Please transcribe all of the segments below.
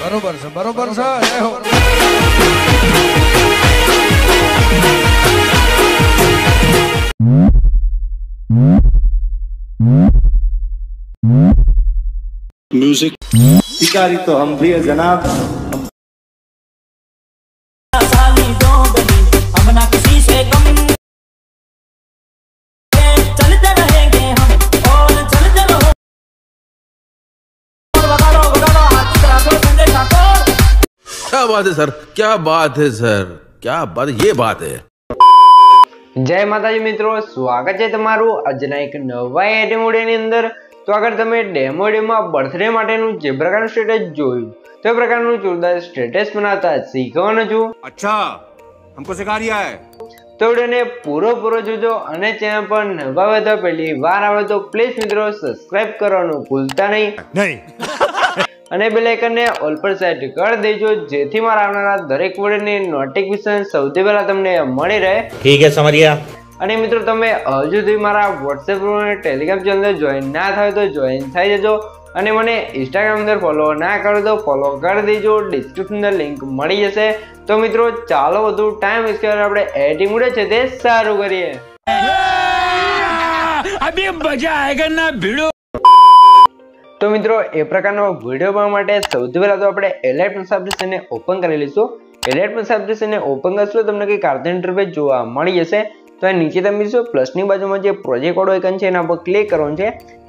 બરોબર છે, બરોબર છે. જય હો. म्यूजिक शिकारी तो हम प्रिय जनाब क्या बात है सर, क्या बात है सर, क्या बात, ये बात है. जय माताजी मित्रों, स्वागत है तमारू આજના એક નવા ડેમો ની અંદર। તો અગર તમે ડેમો માં બર્થડે માટેનું જે પ્રકારનું સ્ટેટસ જોયું તો એ પ્રકારનું જોરદાર સ્ટેટસ બનાવતા શીખવાનું છું। अच्छा, हमको सिखा रिया है। તો વિડિયોને પૂરો જોજો અને ચેનલ પર નવા હોય તો પહેલી વાર આવે તો પ્લીઝ મિત્રો સબસ્ક્રાઇબ કરવાનું ભૂલતા નહીં અને બેલ આઇકનને ઓલ પર સેટ કરી દેજો જેથી મારા આવનારા દરેક વિડિયોની નોટિફિકેશન સૌથી પહેલા તમને મળી રહે। ठीक है समझ गया। અને મિત્રો તમે હજુ સુધી મારા WhatsApp અને Telegram ચેનલ જોઈન ના થાય તો જોઈન થઈ જજો અને મને Instagram અંદર ફોલો ના કરો તો ફોલો કરી દેજો, ડિસ્ક્રિપ્શન અંદર લિંક મળી જશે। તો મિત્રો ચાલો વધુ ટાઈમ વેસ્ટ કર્યા આપણે એડિટિંગ મૂડે છે તે સારું કરીએ। अभी मजा आएगा ना भिड़ो। तो मित्रों ए प्रकारનો વિડિયો બનાવવા માટે સૌથી પહેલા તો આપણે એલાઇટ પ્લસ એપ્લિકેશનને ઓપન કરી લઈશું। એલાઇટ પ્લસ એપ્લિકેશનને ઓપન કરશો તમને કંઈક આર્ટ ઇન્ટરફેસ જોવા મળી જશે। તો આ નીચે તમે જોશો પ્લસની બાજુમાં જે પ્રોજેક્ટ વાળો આઇકન છે એના પર ક્લિક કરવાનું છે।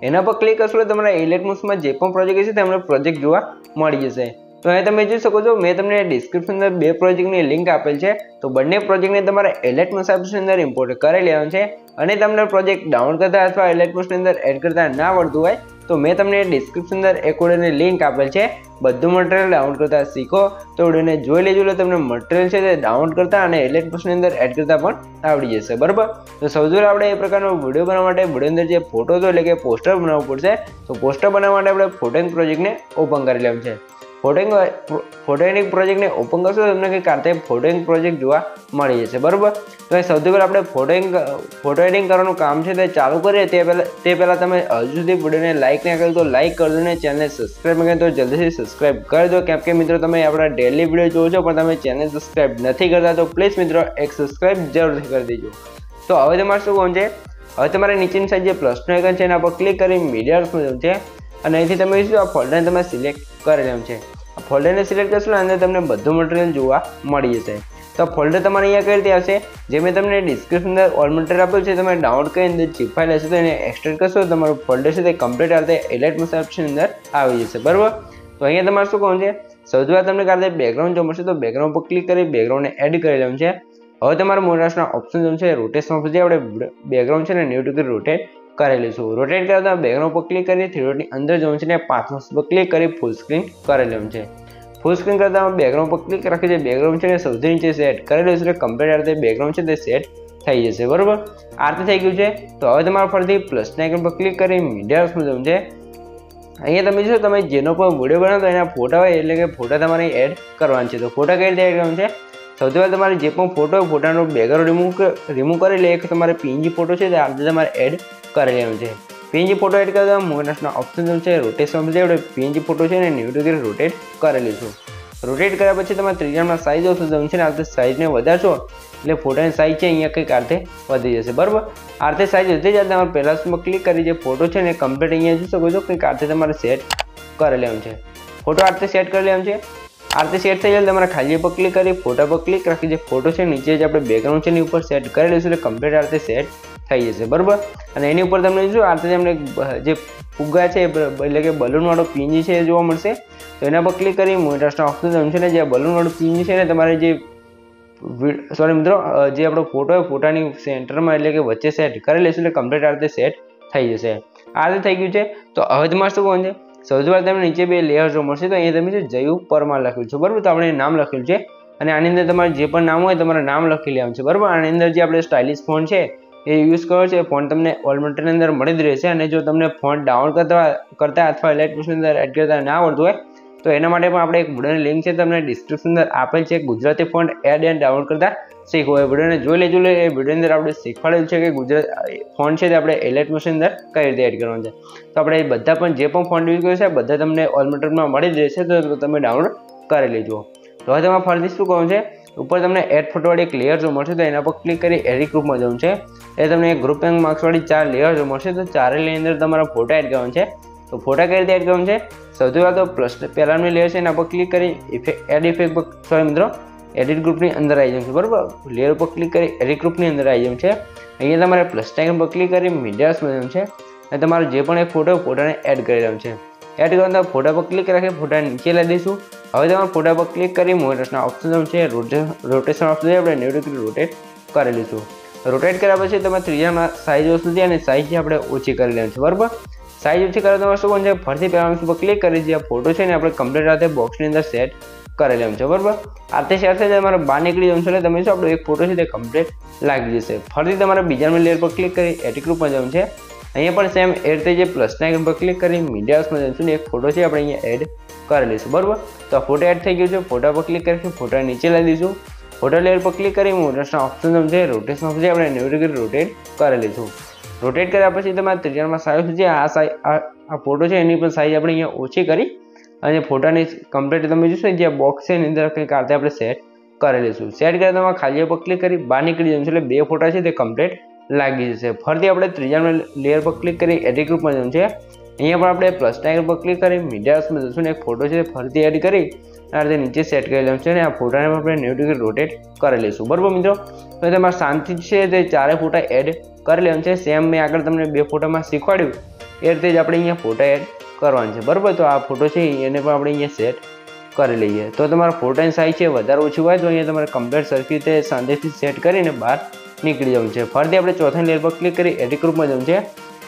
એના પર ક્લિક કરશો એટલે તમારા એલાઇટ પ્લસમાં જે પણ પ્રોજેક્ટ છે તમને પ્રોજેક્ટ જોવા મળી જશે। તો અહીં તમે જોઈ શકો છો મેં તમને ડિસ્ક્રિપ્શન અંદર બે પ્રોજેક્ટની લિંક આપેલ છે। તો બંને પ્રોજેક્ટને તમારે એલાઇટ પ્લસ એપ્લિકેશન અંદર ઇમ્પોર્ટ કરી લેવાનું છે અને તમને પ્રોજેક્ટ ડાઉનલોડ કરતા અથવા એલાઇટ પ્લસની અંદર એડ કરતા ના આવડતું હોય તો મેં તમને ડિસ્ક્રિપ્શન અંદર એક વિડિયોની લિંક આપેલ છે। બધું મટીરીયલ ડાઉનલોડ કરતા શીખો તો વિડિયોને જોઈ લેજો એટલે તમને મટીરીયલ છે તે ડાઉનલોડ કરતા અને એલાઇટ પ્લસની અંદર એડ કરતા પણ આવડી જશે, બરાબર। તો સૌથી પહેલા આપણે એ પ્રકારનો વિડિયો બનાવવા માટે વિડિયો અંદર જે ફોટો હતો એટલે કે પોસ્ટર બનાવવું પડશે। તો પોસ્ટર બનાવવા માટે આપણે ફોટોઇંગ પ્રોજેક્ટને ઓપન કરી લેવાનું છે। ફોટોઇંગ પ્રોજેક્ટને ઓપન કરશો તો તમને કંઈક આતે ફોટોઇંગ પ્રોજેક્ટ જોવા મળી જશે, બરાબર। તો સૌથી પહેલા આપણે ફોટો એડિટિંગ કરવાનું કામ છે તે ચાલુ કરીએ તે પહેલા તમે હજુ સુધી વિડિયોને લાઈક ના કર્યું તો લાઈક કરી દો અને ચેનલને સબસ્ક્રાઇબ ન કર્યું તો જલ્દીથી સબસ્ક્રાઇબ કરી દો કેમ કે મિત્રો તમે આપણા ડેલી વિડિયો જોવો છો પણ તમે ચેનલ સબસ્ક્રાઇબ નથી કરતા તો પ્લીઝ મિત્રો એક સબસ્ક્રાઇબ જરૂરથી કરી દેજો। તો હવે તમારે શું કરવાનું છે, હવે તમારે નીચેની સાઈડ જે પ્લસનો આઇકન છે એના પર ક્લિક કરી મીડિયામાં જવાનું છે અને અહીંથી તમે શું આ ફોલ્ડરને તમે સિલેક્ટ કરી લેવાનું છે। આ ફોલ્ડરને સિલેક્ટ કરશો અંદર તમને બધું મટીરીયલ જોવા મળી જશે। તો ફોલ્ડર તમારે અહીંયા કઈ રીતે આવશે, જે મેં તમને ડિસ્ક્રિપ્શન અંદર ઓલ મટીરીયલ આપ્યું છે તમે ડાઉનલોડ કરીને અંદર zip ફાઇલ હશે તો એને એક્સટ્રેક્ટ કરશો તો તમારું ફોલ્ડર છે તે કમ્પ્લીટ આ રીતે એલાઇટ પ્લસ ઓપ્શન અંદર આવી જશે, બરાબર। તો અહીંયા તમારે શું કરવાનું છે, સૌથી પહેલા તમને કાલે બેકગ્રાઉન્ડ જો મળશે તો બેકગ્રાઉન્ડ પર ક્લિક કરી બેકગ્રાઉન્ડને એડ કરી લેવાનું છે। હવે તમારા મોરાસના ઓપ્શન જો છે રોટેશન ઓપ્શન જે આપણે બેકગ્રાઉન્ડ છે ને 90 ડિગ્રી રોટેટ કરી લઈશું। રોટેટ કરતા બેકગ્રાઉન્ડ પર ક્લિક કરી 3 ડોટની અંદર જવાનું છે ને 5 પર ક્લિક કરી ફૂલ સ્ક્રીન કરી લેવાનું છે। ફૂલ સ્ક્રીન કરતા બેકગ્રાઉન્ડ પર ક્લિક રાખી જે બેકગ્રાઉન્ડ છે ને સૌથી નીચે સેટ કરી લઈશું એટલે કમ્પ્લીટ આ રીતે બેકગ્રાઉન્ડ છે તે સેટ થઈ જશે, બરાબર। આ રીતે થઈ ગયું છે। તો હવે તમારે ફરીથી પ્લસના આઇકન પર ક્લિક કરી મીડિયામાં જવાનું છે। અહીંયા તમે જો તમે જેનો પણ વિડીયો બનાવો એના ફોટા હોય એટલે કે ફોટા તમારે એડ કરવાના છે। તો ફોટા કઈ રીતે એડ કરવાનું છે, સૌથી પહેલાં તમારે જે પણ ફોટો હોય ફોટાનો બેકગ્રાઉન્ડ રિમૂવ કરી લે એક તમારે PNG ફોટો છે તે આ રીતે તમારે એડ કરી લેવાનું છે। PNG ફોટો એડ કરતા મોનાસના ઓપ્શન છે રોટેશન જે આપણે PNG ફોટો છે ને 90 ડિગ્રી રોટેટ કરી લઈશું। રોટેટ કર્યા પછી તમારે ત્રિજ્યામાં સાઇઝ ઓછું જવું છે ને આ રીતે સાઇઝને વધારશો એટલે ફોટાની સાઇઝ છે અહીંયા કંઈક આ રીતે વધી જશે, બરાબર। આ રીતે સાઇઝ વધી જાય તમારે પહેલાં ક્લિક કરી જે ફોટો છે ને કમ્પ્લીટ અહીંયા જોઈ શકો છો કંઈક આ રીતે તમારે સેટ કરી લેવાનું છે। ફોટો આ રીતે સેટ કરી લેવાનું છે। આ રીતે સેટ થઈ જાય તમારે ખાલી પર ક્લિક કરી ફોટા પર ક્લિક રાખી જે ફોટો છે નીચે જે આપણે બેકગ્રાઉન્ડ છે એની ઉપર સેટ કરી લઈશું એટલે કમ્પ્લીટ આ રીતે સેટ થઈ જશે, બરાબર। અને એની ઉપર તમને જો આ રીતે તમને જે ફુગ્ગા છે એટલે કે બલૂનવાળો PNG છે એ જોવા મળશે। તો એના પર ક્લિક કરી મોટાસના ઓપ્શન છે ને જે બલૂનવાળું PNG છે ને તમારે જે સોરી મિત્રો જે આપણો ફોટો હોય ફોટાની સેન્ટરમાં એટલે કે વચ્ચે સેટ કરી લઈશું એટલે કમ્પ્લીટ આ રીતે સેટ થઈ જશે। આ રીતે થઈ ગયું છે। તો હવે તમારે શું કરવાનું છે, સૌથી પહેલાં તમને નીચે બે લેયર જોવા મળશે તો અહીંયા તમે જો જયુ પરમાર લખ્યું છે, બરાબર। તો આપણે નામ લખેલું છે અને આની અંદર તમારે જે પણ નામ હોય તમારે નામ લખી લેવાનું છે, બરાબર। આની અંદર જે આપણે સ્ટાઇલિશ ફોન્ટ છે એ યુઝ કરો છો એ ફોન્ટ તમને ઓલ મટીરીયલ અંદર મળી જ રહેશે અને જો તમને ફોન્ટ ડાઉનલોડ કરતા અથવા એલાઇટ પ્લસની અંદર એડ કરતા ના આવડતું હોય તો એના માટે પણ આપણે એક વિડિયોની લિંક છે તમને ડિસ્ક્રિપ્શન અંદર આપેલ છે, Gujarati font add and download કરતા શીખવો એ વિડીયોને જોઈ લેજો. એ વિડીયોની અંદર આપણે શીખવાડેલું છે કે ગુજરાત ફોન્ટ છે તે આપણે એલાઇટ મોશન અંદર કઈ રીતે એડ કરવાનું છે. તો આપણે એ બધા પણ જે પણ ફોન્ટ યુઝ કર્યો છે બધા તમને ઓલ મટીરિયલમાં મળી જશે, તો તમે ડાઉનલોડ કરી લેજો. તો હવે તમારે ફરીથી શું કરવાનું છે, ઉપર તમને એડ ફોટોવાળી એક લેયર જોવા મળશે, તો એના પર ક્લિક કરી એડિટ ગ્રુપમાં જવાનું છે. એ તમને એક ગ્રુપ એન્ડ માર્ક્સવાળી 4 લેયર જોવા મળશે, તો ચારેયની અંદર તમારા ફોટા એડ કરવાનું છે. તો ફોટા કઈ રીતે એડ કરવાનું છે, સૌથી પહેલાં તો પ્લસ પહેલાંની લેયર છે એના પર ક્લિક કરી એડ ઇફેક્ટ પર સોરી મિત્રો એડિટ ગ્રુપની અંદર આવી જવાનું છે. બરાબર, લેયર પર ક્લિક કરી એડિટ ગ્રુપની અંદર આવી જવાનું છે. અહીંયા તમારે પ્લસ ટાઇકન પર ક્લિક કરી મીડિયાસમાં જવાનું છે અને તમારો જે પણ એક ફોટાને એડ કરી લેવાનું છે. એડ કરવાનું ફોટા પર ક્લિક રાખી ફોટા નીચે લાવી દઈશું. હવે તમારે ફોટા પર ક્લિક કરી મોટરના ઓપ્શન છે રોટેશન ઓપ્શન છે આપણે 90 ડિગ્રી રોટેટ કરી લઈશું. રોટેટ કર્યા પછી તમે ત્રીજામાં સાઇઝ વસ્તુ છે અને સાઇઝ આપણે ઓછી કરી લેવાની છે. બરાબર, સાઇઝ ઓછી કરવા તમારે શું કરવાનું છે, ફરીથી પહેલા પર ક્લિક કરી જે ફોટો છે ને આપણે કમ્પ્લીટ રાતે બોક્સની અંદર સેટ કરી લેવાનું છે. બરાબર, આતે સેટ થઈ જાય તમારે બહાર નીકળી જવાનું છે એટલે તમે શું આપણો એક ફોટો છે તે કમ્પ્લીટ લાગી જશે. ફરીથી તમારે બીજા લેયર પર ક્લિક કરી એડિટ ગ્રુપમાં જવાનું છે. અહીંયા પણ સેમ એ રીતે જે પ્લસના આઇકન પર ક્લિક કરી મીડિયાસમાં જઈશું ને એક ફોટો છે આપણે અહીંયા એડ કરી લઈશું. બરાબર, તો આ ફોટો એડ થઈ ગયો છે. ફોટા પર ક્લિક કરી ફોટા નીચે લાવી દઈશું. ફોટો લેયર પર ક્લિક કરી મોટરના ઓપ્શન છે રોટેશન ઓપ્શન છે આપણે 90 ડિગ્રી રોટેટ કરી લઈશું. રોટેટ કર્યા પછી તમારે ત્રીજામાં સાઈઝ છે આ ફોટો છે એની પણ સાઈઝ આપણે અહીંયા ઓછી કરી અને ફોટાની કમ્પ્લીટ તમે જોશો જે બોક્સ છે એની અંદર કંઈક આ રીતે આપણે સેટ કરી લઈશું. સેટ કર્યા તમારે ખાલી પર ક્લિક કરી બહાર નીકળી જવાનું છે એટલે 2 ફોટા છે તે કમ્પ્લીટ લાગી જશે. ફરીથી આપણે ત્રીજા લેયર પર ક્લિક કરી એડિટ ગ્રુપમાં જવાનું છે. અહીંયા પણ આપણે પ્લસ ટાઇકન પર ક્લિક કરી મીડિયાસમાં જશું ને એક ફોટો છે ફરીથી એડ કરી આ રીતે નીચે સેટ કરી લેવાનું છે અને આ ફોટાને આપણે 90 ડિગ્રી રોટેટ કરી લઈશું. બરાબર મિત્રો, તો તમારે શાંતિ છે તે 4 ફોટા એડ કરી લેવાનું છે. સેમ મેં આગળ તમને 2 ફોટામાં શીખવાડ્યું એ રીતે જ આપણે અહીંયા ફોટા એડ કરવાનું છે. બરાબર, તો આ ફોટો છે એને પણ આપણે અહીંયા સેટ કરી લઈએ. તો તમારા ફોટાની સાઇઝ છે વધારે ઓછી હોય તો અહીંયા તમારે કમ્પ્લીટ સરખી રીતે શાંતિથી સેટ કરીને બહાર નીકળી જવાનું છે. ફરીથી આપણે ચોથા લેયર પર ક્લિક કરી એડિટ ગ્રુપમાં જવાનું છે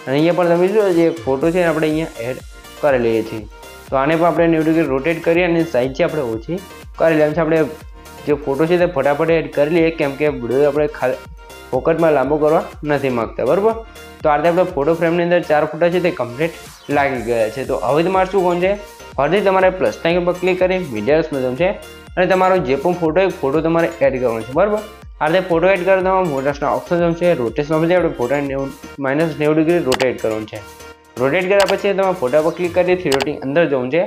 અને અહીંયા પણ તમે જોયો જે ફોટો છે આપણે અહીંયા એડ કરી લઈએ છીએ. તો આને પણ આપણે 90 ડિગ્રી રોટેટ કરી અને સાઇઝ છે આપણે ઓછી કરી લેવાનું છે. આપણે જે ફોટો છે તે ફટાફટ એડ કરી લઈએ કેમ કે વિડીયો આપણે ફોકટમાં લાંબો કરવા નથી માગતા. બરાબર, તો આ રીતે આપણે ફોટો ફ્રેમની અંદર 4 ફોટા છે તે કમ્પ્લીટ લાગી ગયા છે. તો હવે તમારે શું કરવાનું છે, ફરીથી તમારે પ્લસ ટાઇકન પર ક્લિક કરી મીડિયાસમાં જવાનું છે અને તમારો જે પણ ફોટો તમારે એડ કરવાનો છે. બરાબર, આ રીતે ફોટો એડ કરવા તમારે મોટરના ઓપ્શન છે રોટેશન ઓપ્શન છે આપણે ફોટાને -90 ડિગ્રી રોટેટ કરવાનું છે. રોટેટ કર્યા પછી તમે ફોટા પર ક્લિક કરી 3 અંદર જવાનું છે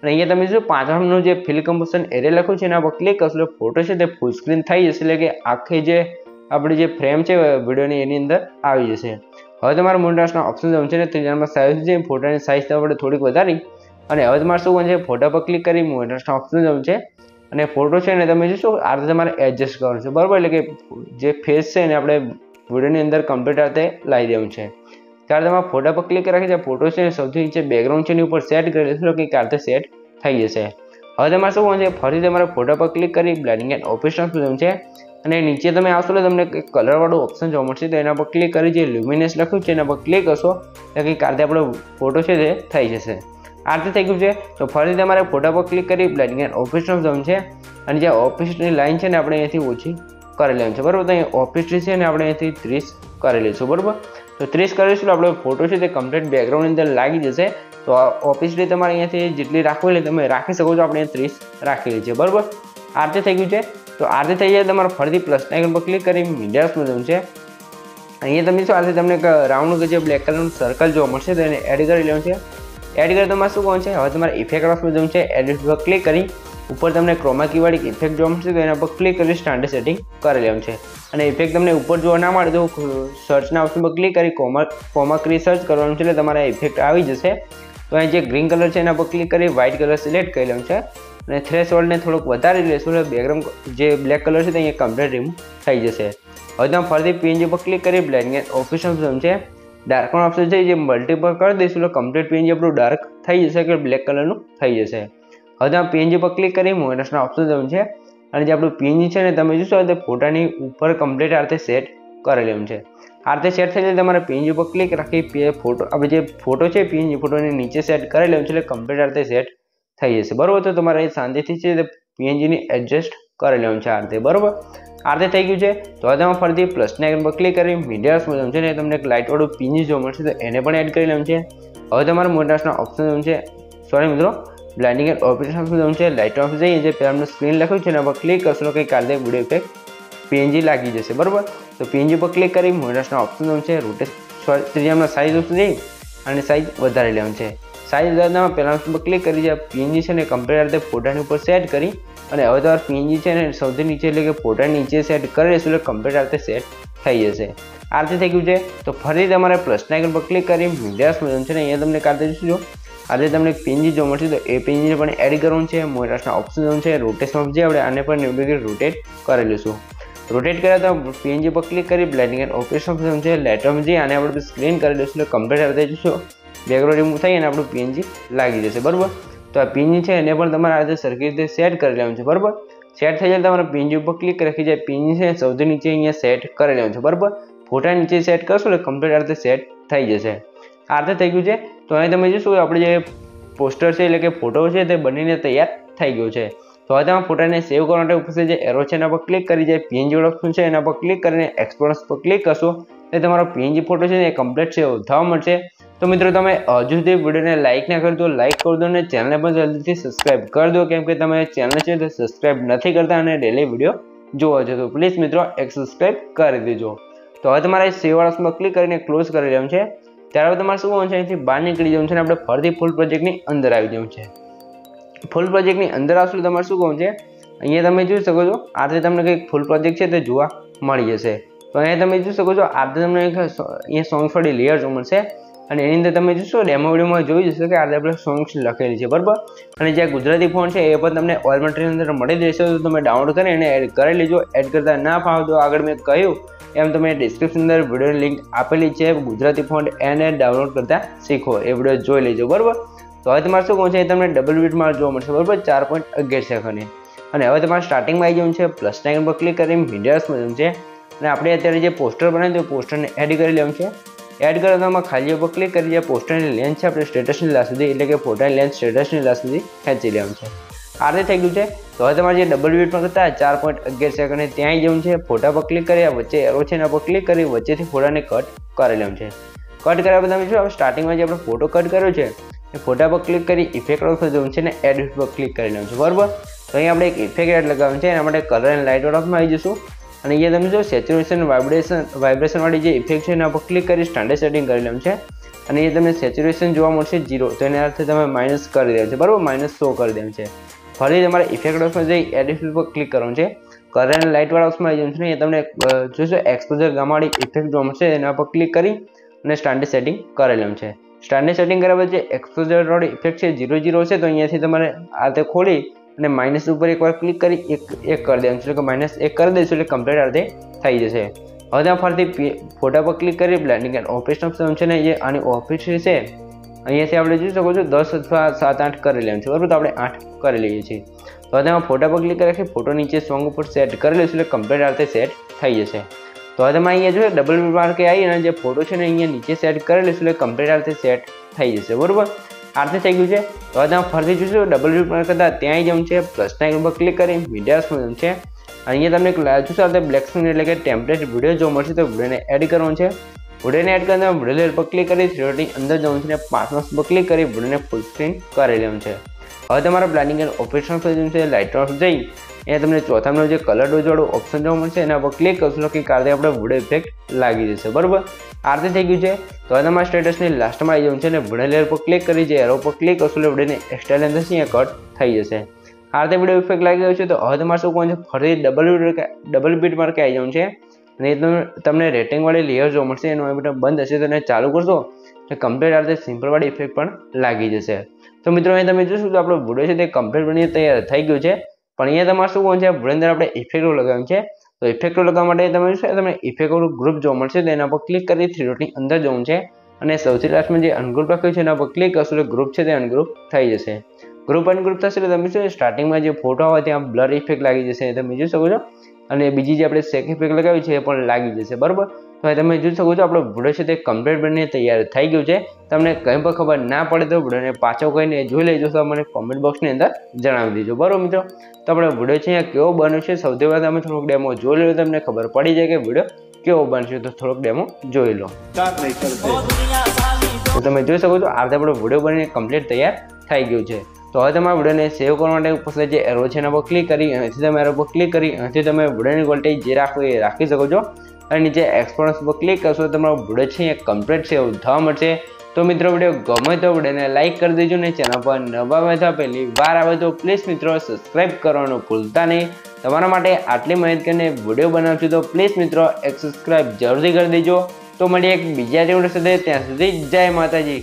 અને અહીંયા તમે જો 5નું જે ફિલ કમ્પોઝિશન એરિયા લખ્યું છે એના પર ક્લિક કરશો એટલે ફોટો છે તે ફૂલ સ્ક્રીન થઈ જશે એટલે કે આખી જે આપણી જે ફ્રેમ છે વિડીયોની એની અંદર આવી જશે. હવે તમારે મોટરના ઓપ્શન જવાનું છે ને ત્રીજામાં સાઇઝ છે ફોટાની સાઇઝ આપણે થોડીક વધારી અને હવે તમારે શું કરવાનું છે, ફોટા પર ક્લિક કરી મોટરના ઓપ્શન જવાનું છે અને ફોટો છે ને તમે જોશો આ રીતે તમારે એડજસ્ટ કરવાનું છે. બરાબર, એટલે કે જે ફેસ છે એને આપણે વિડીયોની અંદર કમ્પ્લીટ આ રીતે લાવી દેવાનું છે. ત્યારે તમારે ફોટા પર ક્લિક રાખી જે ફોટો છે સૌથી નીચે બેકગ્રાઉન્ડ છે એની ઉપર સેટ કરી લેશો કે આ રીતે સેટ થઈ જશે. હવે તમારે શું કરવાનું છે, ફરી તમારે ફોટા પર ક્લિક કરી બ્લેન્ડિંગ એન્ડ ઓપ્શન્સ જવાનું છે અને નીચે તમે આવશો એટલે તમને કલરવાળું ઓપ્શન જોવા મળશે. તો એના પર ક્લિક કરી જે લ્યુમિનેસ લખ્યું છે એના પર ક્લિક કરશો એટલે કે આ રીતે આપણો ફોટો છે તે થઈ જશે. આ રીતે થઈ ગયું છે. તો ફરીથી તમારે ફોટા પર ક્લિક કરી બ્લેન્ડિંગ એન્ડ ઓપ્શન્સ જવાનું છે અને જે ઓફિસની લાઈન છે ને આપણે અહીંયાથી ઓછી કરી લેવાનું છે. બરાબર, તો અહીંયા ઓફિસની છે ને આપણે અહીંયાથી 30 કરી લઈશું. બરાબર, તો 30 કરીશું આપણો ફોટો છે તે કમ્પ્લીટ બેકગ્રાઉન્ડની અંદર લાગી જશે. તો ઓફિસલી તમારે અહીંયાથી જેટલી રાખવી એટલે તમે રાખી શકો છો. આપણે 30 રાખેલી છે. બરાબર, આ રીતે થઈ ગયું છે. તો આ રીતે થઈ જાય તમારે ફરીથી પ્લસ આઇકન પર ક્લિક કરી મીડિયાસમાં જવાનું છે. અહીંયા તમે શું આ રીતે તમને રાઉન્ડ જે બ્લેક કલરનું સર્કલ જોવા મળશે તો એને એડ કરી લેવાનું છે. એડ કરી તમારે શું કરવાનું છે, હવે તમારે ઇફેક્ટ ઓપ્શન જવાનું છે. એડિટ પર ક્લિક કરી ઉપર તમને ક્રોમા કી વાળી ઇફેક્ટ જોવા મળશે તો એના પર ક્લિક કરી સ્ટાન્ડર્ડ સેટિંગ કરી લેવાનું છે. અને ઇફેક્ટ તમને ઉપર જોવા ના મળે તો સર્ચના ઓપ્શન પર ક્લિક કરી કોમા ક્રી સર્ચ કરવાનું છે એટલે તમારે ઇફેક્ટ આવી જશે. તો અહીં જે ગ્રીન કલર છે એના પર ક્લિક કરી વ્હાઇટ કલર સિલેક્ટ કરી લેવાનું છે અને થ્રેશહોલ્ડને થોડુંક વધારી લેશું એટલે બેકગ્રાઉન્ડ જે બ્લેક કલર છે તે અહીંયા કમ્પ્લીટ રિમૂવ થઈ જશે. હવે તમે ફરીથી પીએનજી પર ક્લિક કરી બ્લેન્ડિંગ એન્ડ ઓપ્શન છે ડાર્કનો ઓપ્શન છે જે મલ્ટીપલ કરી દઈશું એટલે કમ્પ્લીટ પીએનજી આપણું ડાર્ક થઈ જશે કે બ્લેક કલરનું થઈ જશે. હવે તમે પીએનજી પર ક્લિક કરી મોનસના ઓપ્શન જવાનું છે અને જે આપણું પીએનજી છે ને તમે જોશો તે ફોટાની ઉપર કમ્પ્લીટ આ રીતે સેટ કરી લેવાનું છે. આ રીતે સેટ થઈ જાય તમારે પીએનજી પર ક્લિક રાખી ફોટો આપણે જે ફોટો છે પીએનજી ફોટોની નીચે સેટ કરી લેવાનું છે એટલે કમ્પ્લીટ આ રીતે સેટ થઈ જશે. બરાબર, તો તમારે શાંતિથી છે તે પીએનજીની એડજસ્ટ કરી લેવાનું છે આ રીતે. બરાબર, આ રીતે થઈ ગયું છે. તો હવે તમે ફરીથી પ્લસના આઇકન પર ક્લિક કરી મીડિયાસમાં જવાનું છે ને તમને એક લાઇટવાળું પીએનજી જોવા મળશે તો એને પણ એડ કરી લેવાનું છે. હવે તમારે મોટાસના ઓપ્શન છે સોરી મિત્રો બ્લાઇન્ડિંગ એન્ડ ઓપરેશન જવાનું છે. લાઇટ ઓફ જઈએ જે પહેલાં સ્ક્રીન લખ્યું છે એના પર ક્લિક કરશો કંઈક આ રીતે વિડીયો ઇફેક્ટ PNG લાગી જશે બરાબર. તો PNG પર ક્લિક કરી મોનિટરના ઓપ્શન છે ત્રીજામાં સાઇઝ ઓપ્શન જઈ અને સાઇઝ વધારે લેવાનું છે. સાઇઝ વધારવામાં પહેલા ઓપ્શન પર ક્લિક કરી જે PNG છે ને કમ્પ્લીટ રીતે ફોટાની ઉપર સેટ કરી અને હવે તમારે PNG છે ને સૌથી નીચે એટલે કે ફોટાની નીચે સેટ કરી લેશું એટલે કમ્પ્લીટ રીતે સેટ થઈ જશે. આ રીતે થઈ ગયું છે. તો ફરી તમારે પ્લસના આઇકન પર ક્લિક કરી મીડિયામાં છે ને અહીંયા તમને કાઢી દઈશું. જો આજે તમને PNG જોવા મળશે તો એ PNG પણ એડ કરવાનું છે. મોનિટરના ઓપ્શન છે રોટેશન જે આપણે આને પણ 90 ડિગ્રી રોટેટ કરી લઈશું. રોટેટ કર્યા તો PNG પર ક્લિક કરી બ્લેન્ડિંગ એન્ડ ઓપરેશન છે લેટરમ જે આને આપણે સ્ક્રીન કરી દઈશું એટલે કમ્પ્લીટ થઈ જશે. બેકગ્રાઉન્ડ રિમૂવ થઈ અને આપણું PNG લાગી જશે બરાબર. તો આ PNG છે એને પણ તમારે આ રીતે સરખી રીતે સેટ કરી લેવાનું છે બરાબર. સેટ થઈ જાય તમારે PNG ઉપર ક્લિક રાખી જાય PNG છે સૌથી નીચે અહીંયા સેટ કરી લેવાનું છે બરાબર. ફોટા નીચે સેટ કરશો એટલે કમ્પ્લીટ આ રીતે સેટ થઈ જશે. આ રીતે થઈ ગયું છે. તો અહીં તમે જોશો આપણે જે પોસ્ટર છે એટલે કે ફોટો છે તે બનીને તૈયાર થઈ ગયો છે. તો હવે તમે ફોટાને સેવ કરવા માટે ઉપર જે એરો છે એના પર ક્લિક કરી જાય PNG ઓપ્શન છે એના પર ક્લિક કરીને એક્સપોર્ટ પર ક્લિક કરશો એટલે તમારો PNG ફોટો છે એ કમ્પ્લીટ સેવ થવા મળશે. તો મિત્રો તમે હજુ સુધી વિડીયોને લાઇક ના કરી દો, લાઇક કરી દો અને ચેનલને પણ જલ્દીથી સબસ્ક્રાઇબ કરી દો કેમ કે તમે ચેનલ છે તે સબસ્ક્રાઇબ નથી કરતા અને ડેલી વિડીયો જોવો છો તો પ્લીઝ મિત્રો એક સબસ્ક્રાઇબ કરી દેજો. તો હવે તમારે સેવ વાળા ક્લિક કરીને ક્લોઝ કરી લેવાનું છે. ત્યારબાદ તમારે શું કરવાનું છે અહીંથી બહાર નીકળી જવાનું છે અને આપણે ફરીથી ફૂલ પ્રોજેક્ટની અંદર આવી જવું છે. ફૂલ પ્રોજેક્ટની અંદર આવશું તમારે શું કરવાનું છે અહીંયા તમે જોઈ શકો છો આ રીતે તમને કંઈક ફૂલ પ્રોજેક્ટ છે તે જોવા મળી જશે. તો અહીંયા તમે જોઈ શકો છો આ રીતે તમને અહીંયા સોંગ્સ વાળી લેયર જોવા મળશે અને એની અંદર તમે જોશો ડેમો વિડીયોમાં જોઈ જશો કે આજે આપણે સોંગ્સ લખેલી છે બરાબર. અને જે ગુજરાતી ફોન્ટ છે એ પણ તમને ઓલ મટીરિયલ અંદર મળી જશે તો તમે ડાઉનલોડ કરી અને એડ કરી લેજો. એડ કરતા ના ફાવે તો આગળ મેં કહ્યું એમ તમે ડિસ્ક્રિપ્શન અંદર વિડીયોની લિંક આપેલી છે ગુજરાતી ફોન્ટ એને ડાઉનલોડ કરતા શીખો એ વિડીયો જોઈ લેજો બરાબર. તો હવે તમારે શું કહું છે એ તમને ડબલ બીટમાં જોવા મળશે બરાબર 4.11 સેકન્ડે. અને હવે તમારે સ્ટાર્ટિંગમાં આવી જવું છે પ્લસના આઇકન પર ક્લિક કરી મીડિયામાં જવું છે અને આપણે અત્યારે જે પોસ્ટર બનાવ્યું તો પોસ્ટરને એડ કરી લેવું છે. એડ કરવામાં ખાલી ઉપર ક્લિક કરી જે પોસ્ટરની લેન્થ છે આપણે સ્ટેટસની લાસ્ટ સુધી એટલે કે ફોટાની લેન્થ સ્ટેટસની લાસ્ટ સુધી ખેંચી લેવાનું છે. આ રીતે થઈ ગયું છે. તો હવે તમારે જે ડબલ બીટમાં કરતા 4.11 સેકન્ડે ત્યાં આવી જવું છે. ફોટા પર ક્લિક કરી વચ્ચે એરો છે એના પર ક્લિક કરી વચ્ચેથી ફોટાને કટ કરી લેવાનું છે. કટ કર્યા પછી તમે જો સ્ટાર્ટિંગમાં જે આપણે ફોટો કટ કર્યો છે એ ફોટા પર ક્લિક કરી ઇફેક્ટ પર જવું છે ને એડ પર ક્લિક કરી લેવાનું છે બરાબર. તો અહીં આપણે એક ઇફેક્ટ એડ લગાવવાનું છે એના માટે કલર એન્ડ લાઇટ વાળામાં આવી જશું અને અહીંયા તમે જો સેચ્યુરેશન વાઇબ્રેશન વાળી જે ઇફેક્ટ છે એના પર ક્લિક કરી સ્ટાન્ડર્ડ સેટિંગ કરી લેવાનું છે અને એ તમને સેચ્યુરેશન જોવા મળશે 0 તો એના અર્થે તમે માઇનસ કરી દેવાનું છે બરાબર. -100 કરી દેવાનું છે. ફરી તમારે ઇફેક્ટ ઓપ્શનમાં જઈ એડિટ પર ક્લિક કરવાનું છે. કલર એન્ડ લાઇટ વાળા ઓપ્શનમાં આવી જવાનું છે એ તમને જોશો એક્સપોઝર ગામાવાળી ઇફેક્ટ જોવા મળશે એના પર ક્લિક કરી અને સ્ટાન્ડર્ડ સેટિંગ કરી લેવાનું છે. સ્ટાન્ડર્ડ સેટિંગ કર્યા પછી એક્સપોઝર વાળી ઇફેક્ટ છે 0 છે તો અહીંયાથી તમારે આ રીતે ખોલી અને માઇનસ ઉપર એકવાર ક્લિક કરી એક કરી દેવાનું છે એટલે કે -1 કરી દઈશું એટલે કમ્પ્લીટ આ રીતે થઈ જશે. હવે તમે ફરીથી ફોટા પર ક્લિક કરી બ્લેન્ડિંગ એન્ડ ઓપરેશન ઓપ્શન છે ને એ આની ઓફિસ છે અહીંયાથી આપણે જોઈ શકો છો 10 અથવા 7-8 કરી લેવાનું છે બરાબર. તો આપણે 8 કરી લઈએ છીએ. તો તમે ફોટા પર ક્લિક કરી ફોટો નીચે સોંગ ઉપર સેટ કરી લઈશું એટલે કમ્પ્લીટ આ રીતે સેટ થઈ જશે. તો હવે તમે અહીંયા જો ડબલ માર્કે આવી અને જે ફોટો છે ને અહીંયા નીચે સેટ કરી લઈશું એટલે કમ્પ્લીટ આ રીતે સેટ થઈ જશે બરાબર. આ રીતે થઈ ગયું છે. તો હવે તમે ફરીથી જોશો ડબલ માર્ક કરતા ત્યાં આવી જવું છે પ્લસના આઇકન પર ક્લિક કરી મીડિયામાં જવું છે. અહીંયા તમને જોશો આ બ્લેક સ્ક્રીન એટલે કે ટેમ્પલેટ વિડીયો જોવા મળશે તો વિડીયોને એડ કરવાનું છે. વિડીયોને એડ કરીને વિડીયો પર ક્લિક કરી થ્રીડી અંદર જવાનું છે અને 5 પર ક્લિક કરી વિડીયોને ફૂલ સ્ક્રીન કરી લેવાનું છે. હવે તમારા બ્લેન્ડિંગ એન્ડ ઓપરેશન પર જવું છે લાઇટ ઓફ જઈ અહીંયા તમને ચોથામાં જે કલર ડોઝ વાળું ઓપ્શન જોવા મળશે એના પર ક્લિક કરશો કે કારણે આપણે વિડીયો ઇફેક્ટ લાગી જશે બરાબર. આ રીતે થઈ ગયું છે. તો હવે તમારા સ્ટેટસની લાસ્ટમાં આવી જવું છે અને વિડીયો લેયર પર ક્લિક કરી જે એરો પર ક્લિક કરશો એટલે વિડીયોને એક્સ્ટ્રા લેન્થ હશે અહીંયા કટ થઈ જશે. આ રીતે વિડીયો ઇફેક્ટ લાગી ગયો છે. તો હવે તમારે શું કરવાનું છે ફરી ડબલ બીટ માર્કે આવી જવું છે અને એ તમને રેટિંગ વાળી લેયર જોવા મળશે એનું બટન બંધ હશે તો એને ચાલુ કરશો એટલે કમ્પ્લીટ આ રીતે સિમ્પલ વાળી ઇફેક્ટ પણ લાગી જશે. તો મિત્રો અહીં તમે જોશો તો આપણો વિડીયો છે તે કમ્પ્લીટ બની તૈયાર થઈ ગયું છે. પણ અહીંયા તમારે શું કરવાનું છે વિડીયો અંદર આપણે ઇફેક્ટો લગાવવાનું છે. તો ઇફેક્ટો લગાવવા માટે તમે જોશો તમને ઇફેક્ટો ગ્રુપ જોવા મળશે તો એના પર ક્લિક કરી થ્રી ડોટની અંદર જવું છે અને સૌથી લાસ્ટમાં જે અનગ્રુપ લખ્યું છે એના પર ક્લિક કરશો એટલે ગ્રુપ છે તે અનગ્રુપ થઈ જશે. ગ્રુપ અનગ્રુપ થશે એટલે તમે શું સ્ટાર્ટિંગમાં જે ફોટો હોય ત્યાં બ્લર ઇફેક્ટ લાગી જશે તમે જોઈ શકો છો અને બીજી જે આપણે સેક ઇફેક્ટ લગાવી છે એ પણ લાગી જશે બરાબર. તો તમે જોઈ શકો છો આપણો વિડીયો છે તે કમ્પ્લીટ બનીને તૈયાર થઈ ગયું છે. તમને કંઈ પણ ખબર ના પડે તો વિડીયોને પાછો કહીને જોઈ લેજો તો મને કોમેન્ટ બોક્સની અંદર જણાવી દેજો બરાબર મિત્રો. તો આપણો વિડીયો છે અહીંયા કેવો બન્યો છે સૌથી પહેલાં તમે થોડોક ડેમો જોઈ લો તમને ખબર પડી જાય કે વિડીયો કેવો બનશે તો થોડોક ડેમો જોઈ લો. તો તમે જોઈ શકો છો આ રીતે આપણો વિડીયો બનીને કમ્પ્લીટ તૈયાર થઈ ગયું છે. તો હવે તમારા વિડીયોને સેવ કરવા માટે ઉપર જે એરો છે એના પર ક્લિક કરી અહીંથી તમે એરો પર ક્લિક કરી અહીંથી તમે વિડીયોની ક્વોલિટી જે રાખવી એ રાખી શકો છો અને નીચે એક્સપોર્ટ પર ક્લિક કરશો તમારો વિડીયો છે એ કમ્પ્લીટ સેવ થવા મળશે। તો મિત્રો વિડીયો ગમે તો વિડીયોને લાઇક કરી દેજો ને ચેનલ પર નવા આવે તો પહેલી વાર આવે તો પ્લીઝ મિત્રો સબસ્ક્રાઇબ કરવાનું ભૂલતા નહીં। તમારા માટે આટલી મહેનત કરીને વિડીયો બનાવું છું તો પ્લીઝ મિત્રો એક સબસ્ક્રાઇબ જરૂરથી કરી દેજો। તો મળીએ એક બીજા વિડીયો સાથે, ત્યાં સુધી જય માતાજી।